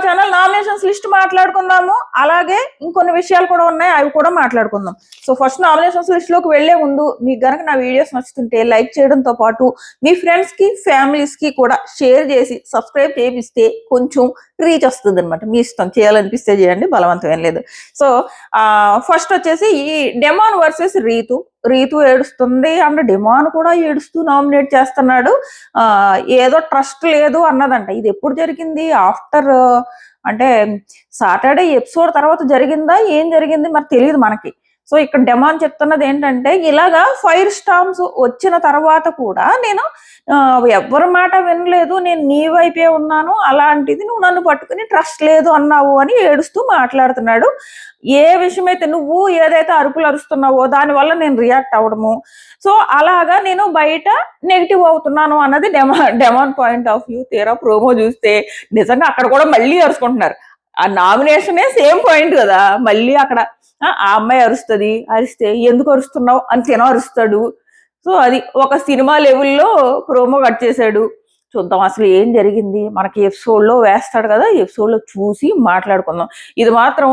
Channel nominations list మాట్లాడుకుందాము. అలాగే ఇంకొన్ని విషయాలు కూడా ఉన్నాయి, అవి కూడా మాట్లాడుకుందాం. సో ఫస్ట్ నామినేషన్స్ లిస్ట్ లోకి వెళ్లే ముందు మీకు గనక నా వీడియోస్ నచ్చుతుంటే లైక్ చేయడంతో పాటు మీ ఫ్రెండ్స్ కి ఫ్యామిలీస్ కి కూడా షేర్ చేసి సబ్స్క్రైబ్ చేపిస్తే కొంచెం రీచ్ వస్తుంది అనమాట. మీ ఇష్టం, చేయాలనిపిస్తే చేయండి, బలవంతం ఏం లేదు. సో ఫస్ట్ వచ్చేసి ఈ డెమాన్ వర్సెస్ రీతు ఏడుస్తుంది అండ్ డిమాన్ కూడా ఏడుస్తూ నామినేట్ చేస్తున్నాడు. ఏదో ట్రస్ట్ లేదు అన్నదంట. ఇది ఎప్పుడు జరిగింది? ఆఫ్టర్ అంటే సాటర్డే ఎపిసోడ్ తర్వాత జరిగిందా, ఏం జరిగింది మరి తెలియదు మనకి. సో ఇక్కడ డెమాన్ చెప్తున్నది ఏంటంటే, ఇలాగా ఫైర్ స్టార్మ్స్ వచ్చిన తర్వాత కూడా నేను ఎవరి మాట వినలేదు, నేను నీ వైపే ఉన్నాను, అలాంటిది నువ్వు నన్ను పట్టుకుని ట్రస్ట్ లేదు అన్నావు అని ఏడుస్తూ మాట్లాడుతున్నాడు. ఏ విషయం అయితే నువ్వు ఏదైతే అరుపులు అరుస్తున్నావో దానివల్ల నేను రియాక్ట్ అవ్వడము, సో అలాగా నేను బయట నెగిటివ్ అవుతున్నాను అన్నది డెమాన్ పాయింట్ ఆఫ్ వ్యూ. తీరా ప్రోమో చూస్తే నిజంగా అక్కడ కూడా మళ్ళీ అరుచుకుంటున్నారు. ఆ నామినేషనే సేమ్ పాయింట్ కదా, మళ్ళీ అక్కడ ఆ అమ్మాయి అరుస్తుంది, అరిస్తే ఎందుకు అరుస్తున్నావు అని తిన అరుస్తాడు. సో అది ఒక సినిమా లెవెల్లో ప్రోమో కట్ చేశాడు. చూద్దాం అసలు ఏం జరిగింది. మనకి ఎపిసోడ్లో వేస్తాడు కదా, ఎపిసోడ్లో చూసి మాట్లాడుకుందాం. ఇది మాత్రం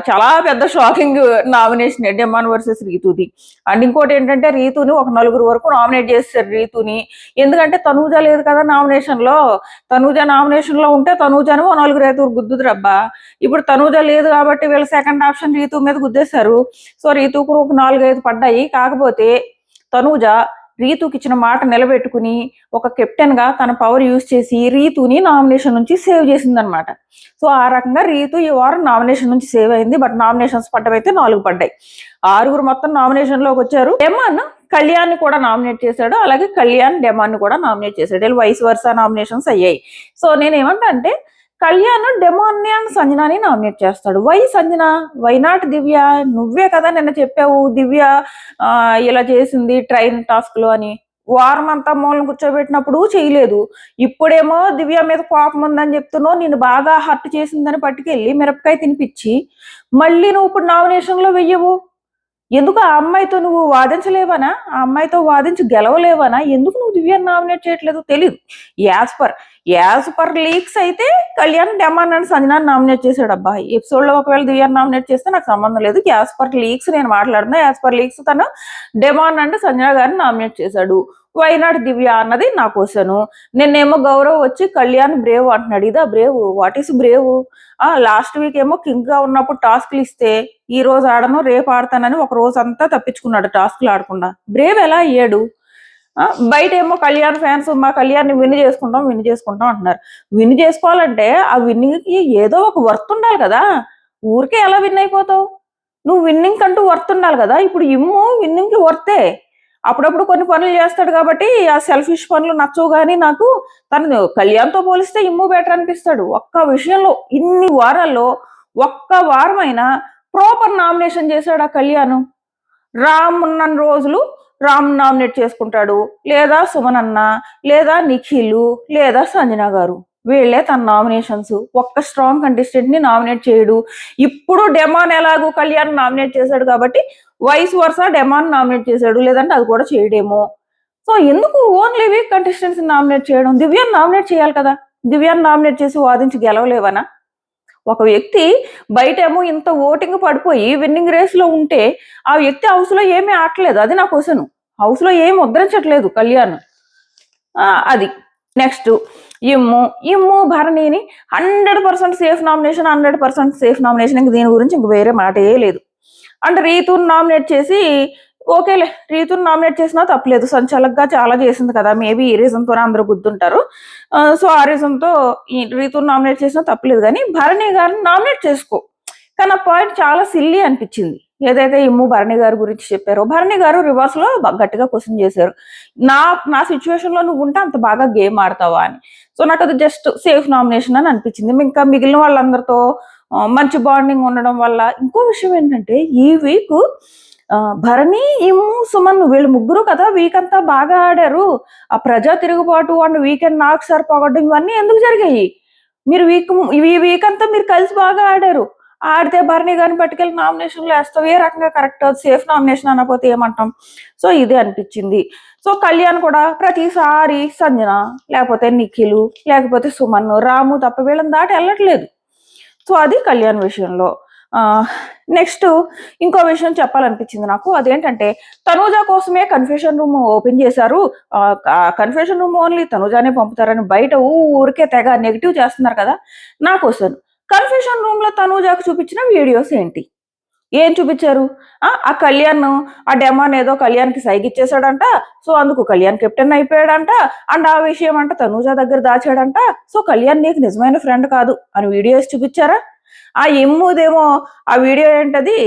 చాలా పెద్ద షాకింగ్ నామినేషన్ డెమాన్ వర్సెస్ రీతుది. అండ్ ఇంకోటి ఏంటంటే, రీతుని ఒక 4 వరకు నామినేట్ చేస్తారు రీతుని. ఎందుకంటే తనూజ లేదు కదా నామినేషన్లో. తనూజ నామినేషన్లో ఉంటే తనూజను 4 గుద్దుతురు అబ్బా. ఇప్పుడు తనూజ లేదు కాబట్టి వీళ్ళ సెకండ్ ఆప్షన్ రీతు మీద గుద్దేశారు. సో రీతుకు ఒక 4-5 పడ్డాయి. కాకపోతే తనూజ రీతుకి ఇచ్చిన మాట నిలబెట్టుకుని ఒక కెప్టెన్ గా తన పవర్ యూజ్ చేసి రీతుని నామినేషన్ నుంచి సేవ్ చేసింది అనమాట. సో ఆ రకంగా రీతు ఈ వారం నామినేషన్ నుంచి సేవ్ అయింది. బట్ నామినేషన్స్ పడ్డమైతే 4 పడ్డాయి. 6 మొత్తం నామినేషన్ లోకి వచ్చారు. డెమాన్ కళ్యాణ్ కూడా నామినేట్ చేశాడు, అలాగే కళ్యాణ్ డెమాన్ కూడా నామినేట్ చేశాడు. వైస్ వర్సా నామినేషన్స్ అయ్యాయి. సో నేను ఏమంటా అంటే, కళ్యాణ్ డెమాన్ని అండ్ సంజనాని నామినేట్ చేస్తాడు. వై సంజన, వై నాట్ దివ్య? నువ్వే కదా నిన్న చెప్పావు దివ్య ఇలా చేసింది ట్రైన్ టాస్క్ లో అని. వారం అంతా మూలను కూర్చోబెట్టినప్పుడు చేయలేదు, ఇప్పుడేమో దివ్య మీద కోపం ఉందని చెప్తున్నావు. నేను బాగా హర్ట్ చేసిందని పట్టుకెళ్ళి మిరపకాయ తినిపించి మళ్ళీ నువ్వు ఇప్పుడు నామినేషన్ లో వెయ్యవు. ఎందుకు? ఆ అమ్మాయితో నువ్వు వాదించలేవనా? ఆ అమ్మాయితో వాదించి గెలవలేవనా? ఎందుకు నువ్వు దివ్యాన్ని నామినేట్ చేయట్లేదు తెలియదు. యాజ్ పర్ లీక్స్ అయితే కళ్యాణ్ డెమాన్ అండ్ సంజనాన్ని నామినేట్ చేశాడు. అబ్బా ఎపిసోడ్ లో ఒకవేళ దివ్యాన్ని నామినేట్ చేస్తే నాకు సంబంధం లేదు. యాజ్ పర్ లీక్స్ నేను మాట్లాడుతున్నా. యాజ్ పర్ లీక్స్ తను డెమాన్ అండ్ సంజన గారిని నామినేట్ చేశాడు. వైనాడు దివ్య అన్నది నా క్వశ్చన్. నిన్నేమో గౌరవ్ వచ్చి కళ్యాణ్ బ్రేవ్ అంటున్నాడు. ఇదా Brave? What is Brave? Last week ఏమో కింగ్ గా ఉన్నప్పుడు టాస్క్లు ఇస్తే ఈ రోజు ఆడను రేపు ఆడతానని ఒక రోజు అంతా తప్పించుకున్నాడు టాస్క్లు ఆడకుండా. బ్రేవ్ ఎలా అయ్యాడు? బయట ఏమో కళ్యాణ్ ఫ్యాన్స్ మా కళ్యాణ్ని విన్ చేసుకుంటాం అంటున్నారు. విన్ చేసుకోవాలంటే ఆ విన్నింగ్కి ఏదో ఒక వర్త్ ఉండాలి కదా. ఊరికే ఎలా విన్ అయిపోతావు? నువ్వు విన్నింగ్ అంటూ వర్త్ ఉండాలి కదా. ఇప్పుడు ఇమ్ము విన్నింగ్ కి వర్తే. అప్పుడప్పుడు కొన్ని పనులు చేస్తాడు కాబట్టి ఆ సెల్ఫిష్ పనులు నచ్చవు. కానీ నాకు తను కళ్యాణ్తో పోలిస్తే ఇమ్ము బెటర్ అనిపిస్తాడు. ఒక్క విషయంలో ఇన్ని వారాల్లో ఒక్క వారమైనా ప్రాపర్ నామినేషన్ చేశాడు ఆ కళ్యాణ్. రామ్ ఉన్న రోజులు రామ్ నామినేట్ చేసుకుంటాడు, లేదా సుమన్ అన్న, లేదా నిఖిల్, లేదా సంజన గారు. వీళ్ళే తన నామినేషన్స్. ఒక్క స్ట్రాంగ్ కంటెస్టెంట్ ని నామినేట్ చేయడు. ఇప్పుడు డెమాన్ ఎలాగో కళ్యాణ్ నామినేట్ చేశాడు కాబట్టి వైస్ వర్సా డెమాన్ నామినేట్ చేశాడు, లేదంటే అది కూడా చేయడేమో. సో ఎందుకు ఓన్లీ వీక్ కంటెస్టెంట్స్ నామినేట్ చేయడం? దివ్యాన్ని నామినేట్ చేయాలి కదా. దివ్యాన్ని నామినేట్ చేసి వాదించి గెలవలేవనా? ఒక వ్యక్తి బయట ఏమో ఇంత ఓటింగ్ పడిపోయి విన్నింగ్ రేస్ లో ఉంటే ఆ వ్యక్తి హౌస్ లో ఏమీ ఆటలేదు. అది నా క్వశ్చన్. హౌస్ లో ఏమి ముద్రించట్లేదు కళ్యాణ్. అది నెక్స్ట్ ఇమ్ము భరణిని 100% సేఫ్ నామినేషన్, 100% సేఫ్ నామినేషన్. ఇంక దీని గురించి ఇంక వేరే మాట ఏ లేదు. అంటే రీతుని నామినేట్ చేసి ఓకేలే, రీతుని నామినేట్ చేసినా తప్పలేదు. సంచలకగా చాలా చేసింది కదా, మేబీ ఈ రీజన్తోనే అందరూ గుర్తుంటారు. సో ఆ రీజన్తో ఈ రీతుని నామినేట్ చేసినా తప్పలేదు. కానీ భరణి గారిని నామినేట్ చేసుకో. కానీ ఆ పాయింట్ చాలా సిల్లీ అనిపించింది. ఏదైతే ఇమ్ము భరణి గారి గురించి చెప్పారో, భరణి గారు రివర్స్ లో గట్టిగా క్వశ్చన్ చేశారు. నా సిచ్యువేషన్ లో నువ్వు ఉంటే అంత బాగా గేమ్ ఆడతావా అని. సో నాకు అది జస్ట్ సేఫ్ నామినేషన్ అని అనిపించింది. ఇంకా మిగిలిన వాళ్ళందరితో మంచి బాండింగ్ ఉండడం వల్ల. ఇంకో విషయం ఏంటంటే, ఈ వీక్ భరణి, ఇమ్ము, సుమన్ వీళ్ళు ముగ్గురు కదా వీక్ అంతా బాగా ఆడారు. ఆ ప్రజా తిరుగుబాటు అండ్ వీకెండ్ నాకు సార్ పోగొట్టడం ఇవన్నీ ఎందుకు జరిగాయి? మీరు ఈ వీక్ అంతా మీరు కలిసి బాగా ఆడారు. ఆడితే భరణి గారిని పట్టుకెళ్ళి నామినేషన్లో వేస్తావు. ఏ రకంగా కరెక్ట్? సేఫ్ నామినేషన్ అనకపోతే ఏమంటాం? సో ఇదే అనిపించింది. సో కళ్యాణ్ కూడా ప్రతిసారి సంజన, లేకపోతే నిఖిల్, లేకపోతే సుమన్, రాము తప్ప వీళ్ళని దాటి వెళ్ళట్లేదు. సో అది కళ్యాణ్ విషయంలో. నెక్స్ట్ ఇంకో విషయం చెప్పాలనిపించింది నాకు. అదేంటంటే తనూజ కోసమే కన్ఫెషన్ రూమ్ ఓపెన్ చేశారు. కన్ఫెషన్ రూమ్ ఓన్లీ తనూజానే పంపుతారని బయట ఊరికే తెగ నెగిటివ్ చేస్తున్నారు కదా. నా క్వశ్చన్, కన్ఫెషన్ రూమ్ లో తనూజాకు చూపించిన వీడియోస్ ఏంటి? ఏం చూపించారు? ఆ కళ్యాణ్ ఆ డెమాన్ ఏదో కళ్యాణ్కి సైగిచ్చేసాడంట. సో అందుకు కళ్యాణ్ కెప్టెన్ అయిపోయాడంట. అండ్ ఆ విషయం అంట తనూజ దగ్గర దాచాడంట. సో కళ్యాణ్ నీకు నిజమైన ఫ్రెండ్ కాదు అని వీడియోస్ చూపించారా? ఆ ఎమ్ముదేమో ఆ వీడియో ఏంటది,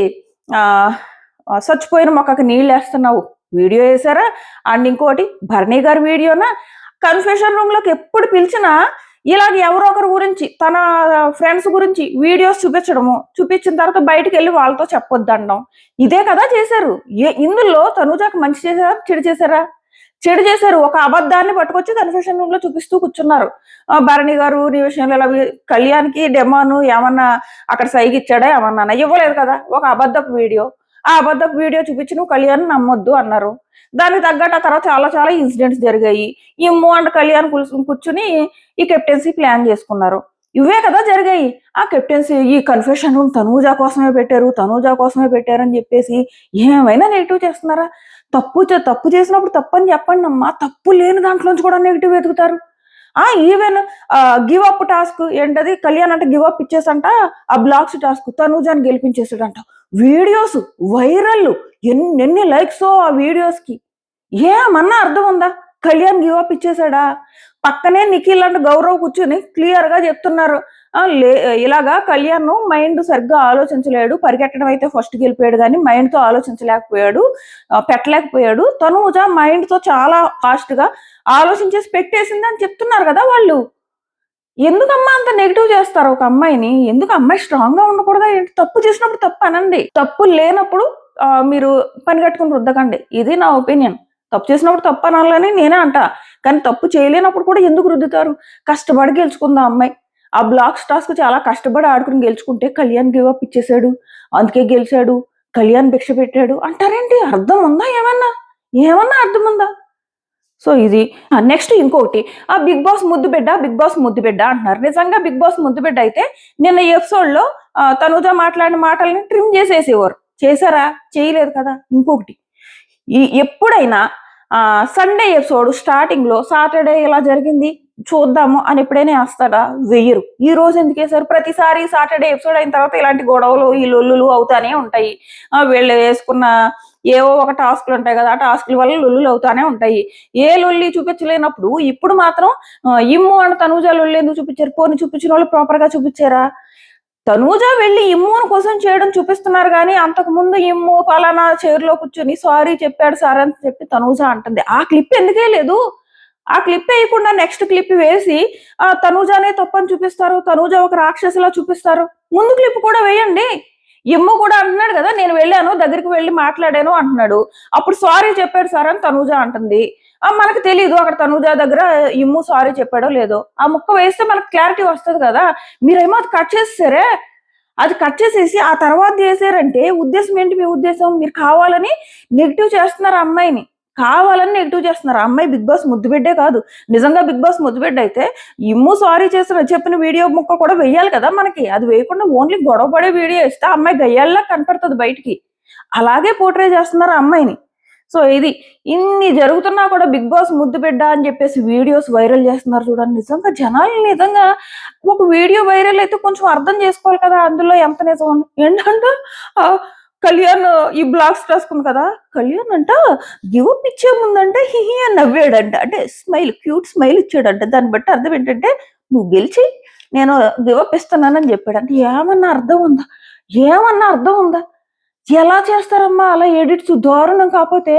చచ్చిపోయిన మొక్కకి నీళ్ళు వేస్తున్నావు వీడియో వేసారా? అండ్ ఇంకోటి భరణి గారి వీడియోనా? కన్ఫెషన్ రూమ్ లోకి ఎప్పుడు పిలిచినా ఇలాగ ఎవరో ఒకరి గురించి తన ఫ్రెండ్స్ గురించి వీడియోస్ చూపించడము, చూపించిన తర్వాత బయటకు వెళ్ళి వాళ్ళతో చెప్పొద్దండం, ఇదే కదా చేశారు. ఇందులో తనూజాకి మంచి చేశారా చెడు చేశారా? చెడు చేశారు. ఒక అబద్ధాన్ని పట్టుకొచ్చి కన్ఫెషన్ రూమ్ లో చూపిస్తూ కూర్చున్నారు. భరణి గారు నీ విషయంలో ఇలా కళ్యాణ్కి డెమాను ఏమన్నా అక్కడ సైగిచ్చాడా ఏమన్నా? ఇవ్వలేదు కదా, ఒక అబద్ధపు వీడియో. ఆ అబద్ధపు వీడియో చూపించి నువ్వు కళ్యాణ్ నమ్మొద్దు అన్నారు. దానికి తగ్గట్టు ఆ తర్వాత చాలా చాలా ఇన్సిడెంట్స్ జరిగాయి. ఇమ్ము అండ్ కళ్యాణ్ కూర్చుని ఈ కెప్టెన్సీ ప్లాన్ చేసుకున్నారు. ఇవే కదా జరిగాయి. ఆ కెప్టెన్సీ ఈ కన్ఫెషన్ రూమ్ తనూజా కోసమే పెట్టారు అని చెప్పేసి ఏమైనా నెగిటివ్ చేస్తున్నారా? తప్పు చేసినప్పుడు తప్పని చెప్పండి అమ్మా. తప్పు లేని దాంట్లోంచి కూడా నెగిటివ్ వెతుకుతారు. ఈవెన్ గివ్ అప్ టాస్క్ ఏంటది, కళ్యాణ్ అంటే గివ్ అప్ ఇచ్చేసంట ఆ బ్లాక్స్ టాస్క్ తనూజాని గెలిపించేసాడంట. వీడియోస్ వైరల్, ఎన్ని లైక్స్ ఆ వీడియోస్ కి. ఏమన్నా అర్థం ఉందా? కళ్యాణ్ గివ్ అప్ ఇచ్చేసాడా? పక్కనే నిఖిల్ అంటే గౌరవ్ కూర్చుని క్లియర్ గా చెప్తున్నారు, ఇలాగా కళ్యాణ్ మైండ్ సరిగ్గా ఆలోచించలేడు, పరిగెట్టడం అయితే ఫస్ట్ గెలిపోయాడు కానీ మైండ్ తో ఆలోచించలేకపోయాడు, పెట్టలేకపోయాడు. తనూజ మైండ్ తో చాలా ఫాస్ట్ గా ఆలోచించేసి పెట్టేసింది అని చెప్తున్నారు కదా వాళ్ళు. ఎందుకమ్మా అంత నెగిటివ్ చేస్తారు ఒక అమ్మాయిని? ఎందుకు అమ్మాయి స్ట్రాంగ్ గా ఉండకూడదా ఏంటి? తప్పు చేసినప్పుడు తప్పు అనండి, తప్పు లేనప్పుడు మీరు పని కట్టుకుని రుద్దకండి. ఇది నా ఒపీనియన్. తప్పు చేసినప్పుడు తప్పు అనాలని నేనే అంటా, కానీ తప్పు చేయలేనప్పుడు కూడా ఎందుకు రుద్దుతారు? కష్టపడి గెలుచుకుందా అమ్మాయి. ఆ బ్లాక్స్ టాస్క్ చాలా కష్టపడి ఆడుకుని గెలుచుకుంటే కళ్యాణ్ గివ్ అప్ ఇచ్చేసాడు, అందుకే గెలిచాడు, కళ్యాణ్ భిక్ష పెట్టాడు అంటారేంటి? అర్థం ఉందా? ఏమన్నా అర్థం ఉందా? సో ఇది. నెక్స్ట్ ఇంకోటి, ఆ బిగ్ బాస్ ముద్దు బిడ్డ అంటున్నారు. నిజంగా బిగ్ బాస్ ముద్దు బిడ్డ అయితే నిన్న ఎపిసోడ్ లో తనూజ మాట్లాడిన మాటల్ని ట్రిమ్ చేసేసేవారు. చేశారా? చేయలేదు కదా. ఇంకొకటి, ఎప్పుడైనా సండే ఎపిసోడ్ స్టార్టింగ్ లో సాటర్డే ఇలా జరిగింది చూద్దాము అని ఎప్పుడైనా వేస్తాడా? వెయ్యరు. ఈ రోజు ఎందుకు వేసారు? ప్రతిసారి సాటర్డే ఎపిసోడ్ అయిన తర్వాత ఇలాంటి గొడవలు ఈ లొల్లులు అవుతానే ఉంటాయి. వీళ్ళు వేసుకున్న ఏవో ఒక టాస్క్లు ఉంటాయి కదా, ఆ టాస్క్ల వల్ల లొల్లులు అవుతానే ఉంటాయి. ఏ లొల్లి చూపించలేనప్పుడు ఇప్పుడు మాత్రం ఇమ్ము అని తనూజ లొల్లి ఎందుకు చూపించారు? పోనీ చూపించిన వాళ్ళు ప్రాపర్ గా చూపించారా? తనూజ వెళ్ళి ఇమ్మును కోసం చేయడం చూపిస్తున్నారు కానీ అంతకు ముందు ఇమ్ము ఫలానా చైర్లో కూర్చొని సారీ చెప్పాడు సార్ అని చెప్పి తనూజ అంటుంది. ఆ క్లిప్ ఎందుకే లేదు? ఆ క్లిప్ వేయకుండా నెక్స్ట్ క్లిప్ వేసి తనూజానే తప్పని చూపిస్తారు, తనూజ ఒక రాక్షసులా చూపిస్తారు. ముందు క్లిప్ కూడా వేయండి. ఇమ్ము కూడా అంటున్నాడు కదా, నేను వెళ్ళాను, దగ్గరికి వెళ్ళి మాట్లాడాను అంటున్నాడు. అప్పుడు సారీ చెప్పాడు సార్ అని తనూజ అంటుంది. మనకు తెలియదు అక్కడ తనూజ దగ్గర ఇమ్ము సారీ చెప్పాడో లేదో. ఆ ముక్క వేస్తే మనకు క్లారిటీ వస్తుంది కదా. మీరేమో అది కట్ చేసేసారే, అది కట్ చేసేసి ఆ తర్వాత చేసారంటే ఉద్దేశం ఏంటి? మీ ఉద్దేశం మీరు కావాలని నెగిటివ్ చేస్తున్నారు అమ్మాయిని, కావాలని నెగిటివ్ చేస్తున్నారు. అమ్మాయి బిగ్ బాస్ ముద్దుబిడ్డే కాదు. నిజంగా బిగ్ బాస్ ముద్దుబిడ్డ అయితే ఇమ్ము సారీ చెప్పిన వీడియో ముక్క కూడా వెయ్యాలి కదా మనకి. అది వేయకుండా ఓన్లీ గొడవ పడే వీడియో ఇస్తే అమ్మాయి గయ్యాల్లా కనపడుతుంది బయటికి. అలాగే పోర్ట్రే చేస్తున్నారు అమ్మాయిని. సో ఇది ఇన్ని జరుగుతున్నా కూడా బిగ్ బాస్ ముద్దు బిడ్డ అని చెప్పేసి వీడియోస్ వైరల్ చేస్తున్నారు చూడండి. నిజంగా జనాలు నిజంగా ఒక వీడియో వైరల్ అయితే కొంచెం అర్థం చేసుకోవాలి కదా అందులో ఎంత నిజం. ఏంటంటే కళ్యాణ్ ఈ బ్లాగ్స్ రాసుకుంది కదా, కళ్యాణ్ అంట గివ్ అప్ ఇచ్చే ముందంటే హిహి అని నవ్వాడంట, అంటే స్మైల్, క్యూట్ స్మైల్ ఇచ్చాడంట. దాన్ని బట్టి అర్థం ఏంటంటే నువ్వు గెలిచి నేను గివ్ అప్ ఇస్తున్నానని చెప్పాడంటే ఏమన్నా అర్థం ఉందా? ఎలా చేస్తారమ్మా అలా ఎడిట్స్? దారుణం. కాకపోతే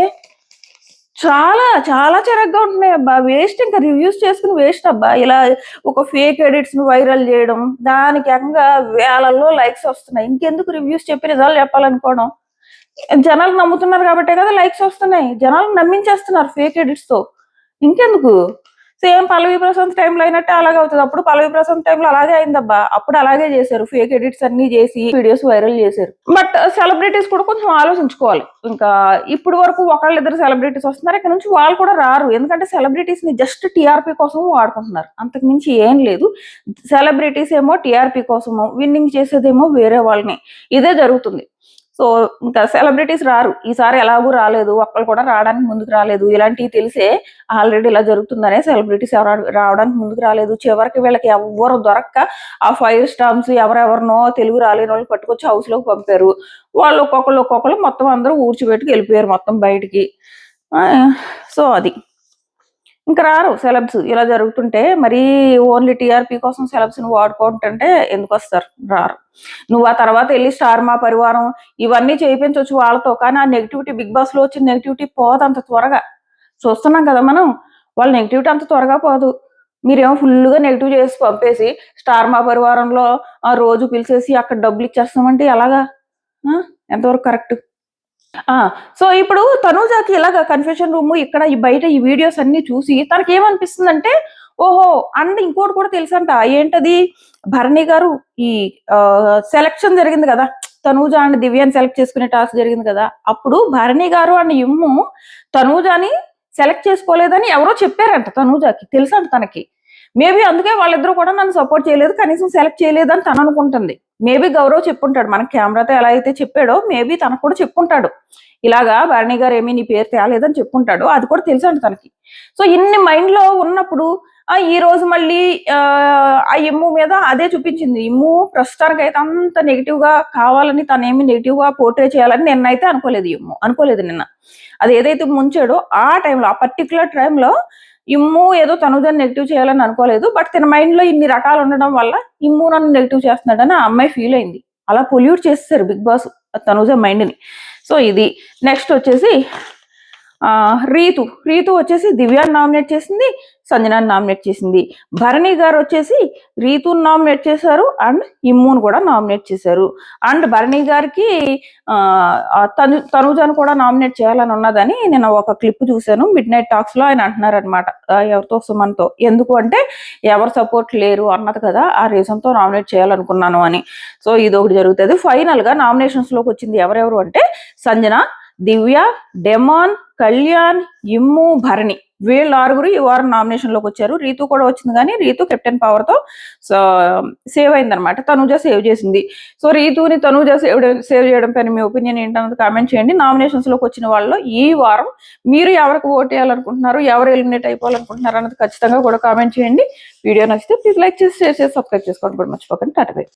చాలా చాలా చిరగ్గా ఉంటున్నాయి అబ్బా. వేస్ట్, ఇంకా రివ్యూస్ చేసుకుని వేస్ట్ అబ్బా. ఇలా ఒక ఫేక్ ఎడిట్స్ ను వైరల్ చేయడం, దానికి ఏకంగా వేలల్లో లైక్స్ వస్తున్నాయి. ఇంకెందుకు రివ్యూస్ చెప్పి నిజాలు చెప్పాలనుకోవడం? జనాలు నమ్ముతున్నారు కాబట్టే కదా లైక్స్ వస్తున్నాయి. జనాలు నమ్మించేస్తున్నారు ఫేక్ ఎడిట్స్ తో. ఇంకెందుకు? సేమ్ పల్లవి ప్రశాంత్ టైంలో అయినట్టే అలాగే అవుతుంది. అప్పుడు పల్లవి ప్రశాంత్ టైంలో అలాగే అయిందబ్బా. అప్పుడు అలాగే చేశారు, ఫేక్ ఎడిట్స్ అన్ని చేసి వీడియోస్ వైరల్ చేశారు. బట్ సెలబ్రిటీస్ కూడా కొంచెం ఆలోచించుకోవాలి. ఇంకా ఇప్పుడు వరకు ఒకళ్ళిద్దరు సెలబ్రిటీస్ వస్తున్నారు, ఇక్కడ నుంచి వాళ్ళు కూడా రారు. ఎందుకంటే సెలబ్రిటీస్ ని జస్ట్ టీఆర్పీ కోసం వాడుకుంటున్నారు, అంతకు మించి ఏం లేదు. సెలబ్రిటీస్ ఏమో టీఆర్పీ కోసము, విన్నింగ్ చేసేదేమో వేరే వాళ్ళని, ఇదే జరుగుతుంది. సో ఇంకా సెలబ్రిటీస్ రారు ఈసారి, ఎలాగూ రాలేదు, ఒక్కళ్ళు కూడా రావడానికి ముందుకు రాలేదు. ఇలాంటివి తెలిసే ఆల్రెడీ ఇలా జరుగుతుందనే సెలబ్రిటీస్ ఎవరు రావడానికి ముందుకు రాలేదు. చివరికి వీళ్ళకి ఎవరు దొరక్క ఆ 5 స్టాంప్స్ ఎవరెవరినో తెలుగు రాలేని వాళ్ళు పట్టుకొచ్చి హౌస్ లోకి పంపారు. వాళ్ళు ఒక్కొక్కళ్ళు మొత్తం అందరూ ఊడ్చిపెట్టుకు వెళ్ళిపోయారు మొత్తం బయటికి. సో అది ఇంకా రారు సెలబ్స్. ఇలా జరుగుతుంటే మరి ఓన్లీ టీఆర్పీ కోసం సెలబ్స్ ని వాడుకుంటుంటే ఎందుకు వస్తారు? రారు. నువ్వు ఆ తర్వాత వెళ్ళి స్టార్ మా పరివారం ఇవన్నీ చేయించవచ్చు వాళ్ళతో, కానీ ఆ నెగిటివిటీ, బిగ్ బాస్ లో వచ్చిన నెగిటివిటీ పోదు అంత త్వరగా. చూస్తున్నాం కదా మనం, వాళ్ళ నెగిటివిటీ అంత త్వరగా పోదు. మీరేమో ఫుల్గా నెగిటివ్ చేసి పంపేసి స్టార్ మా పరివారంలో ఆ రోజు పిలిచేసి అక్కడ డబ్బులు ఇచ్చేస్తామంటే ఎలాగా? ఎంతవరకు కరెక్ట్? సో ఇప్పుడు తనూజాకి ఇలాగ కన్ఫెషన్ రూమ్ ఇక్కడ బయట ఈ వీడియోస్ అన్ని చూసి తనకి ఏమనిపిస్తుందంటే, ఓహో అండ్ ఇంకోటి కూడా తెలుసంట. ఏంటది? భరణి గారు ఈ సెలక్షన్ జరిగింది కదా, తనూజ అండ్ దివ్యాని సెలెక్ట్ చేసుకునే టాస్క్ జరిగింది కదా, అప్పుడు భరణి గారు అండ్ ఇమ్ము తనూజాని సెలెక్ట్ చేసుకోలేదని ఎవరో చెప్పారంట తనూజాకి, తెలుసంట తనకి. మేబీ అందుకే వాళ్ళిద్దరూ కూడా నన్ను సపోర్ట్ చేయలేదు, కనీసం సెలెక్ట్ చేయలేదని తను అనుకుంటుంది. మేబీ గౌరవ్ చెప్పుంటాడు, మనకి కెమెరాతో ఎలా అయితే చెప్పాడో మేబీ తనకు కూడా చెప్పుంటాడు, ఇలాగా భరణి గారు ఏమీ నీ పేరు తేలేదని చెప్పుంటాడు. అది కూడా తెలుసండి తనకి. సో ఇన్ని మైండ్ లో ఉన్నప్పుడు ఈ రోజు మళ్ళీ ఆ ఇమ్ము మీద అదే చూపించింది. ఇమ్ము ప్రస్తుతానికి అయితే అంత నెగిటివ్ గా కావాలని, తనేమి నెగిటివ్ గా పోర్ట్రే చేయాలని నిన్నైతే అనుకోలేదు. ఇమ్ము అనుకోలేదు నిన్న. అది ఏదైతే ముంచాడో ఆ టైంలో, ఆ పర్టికులర్ టైంలో ఇమ్ము ఏదో తనుజని నెగిటివ్ చేయాలని అనుకోలేదు. బట్ తన మైండ్ లో ఇన్ని రకాలు ఉండడం వల్ల ఇమ్ము నన్ను నెగిటివ్ చేస్తున్నాడని ఆ అమ్మాయి ఫీల్ అయింది. అలా పొల్యూట్ చేసేసారు బిగ్ బాస్ తనుజ మైండ్ ని. సో ఇది. నెక్స్ట్ వచ్చేసి రీతు వచ్చేసి దివ్యాన్ని నామినేట్ చేసింది, సంజనాన్ని నామినేట్ చేసింది. భరణి గారు వచ్చేసి రీతుని నామినేట్ చేశారు అండ్ ఇమ్మును కూడా నామినేట్ చేశారు. అండ్ భరణి గారికి తనుజాను కూడా నామినేట్ చేయాలని ఉన్నదని నేను ఒక క్లిప్ చూశాను. మిడ్ నైట్ టాక్స్ లో ఆయన అంటున్నారు అనమాట, ఎవరితో, సుమన్తో. ఎందుకు అంటే ఎవరు సపోర్ట్ లేరు అన్నది కదా, ఆ రీజన్ తో నామినేట్ చేయాలనుకున్నాను అని. సో ఇది ఒకటి జరుగుతుంది. ఫైనల్ గా నామినేషన్స్ లోకి వచ్చింది ఎవరెవరు అంటే సేంజన, దివ్య, డెమాన్, కళ్యాణ్, ఇమ్ము, భరణి. వీళ్ళు 6 ఈ వారం నామినేషన్ లోకి వచ్చారు. రీతు కూడా వచ్చింది, కానీ రీతు కెప్టెన్ పవర్ తో సేవ్ అయిందనమాట, తనూజ సేవ్ చేసింది. సో రీతుని తనూజ సేవ్ చేయడం పైన మీ ఒపీనియన్ ఏంటన్నది కామెంట్ చేయండి. నామినేషన్స్ లోకి వచ్చిన వాళ్ళు ఈ వారం మీరు ఎవరికి ఓట్ చేయాలనుకుంటున్నారు, ఎవరు ఎలిమినేట్ అయిపోవాలనుకుంటున్నారు అన్నది ఖచ్చితంగా కూడా కామెంట్ చేయండి. వీడియో నచ్చితే ప్లీజ్ లైక్ చేసి, షేర్ చేసి, సబ్స్క్రైబ్ చేసుకోండి కూడా మర్చిపోకండి. Tata bye.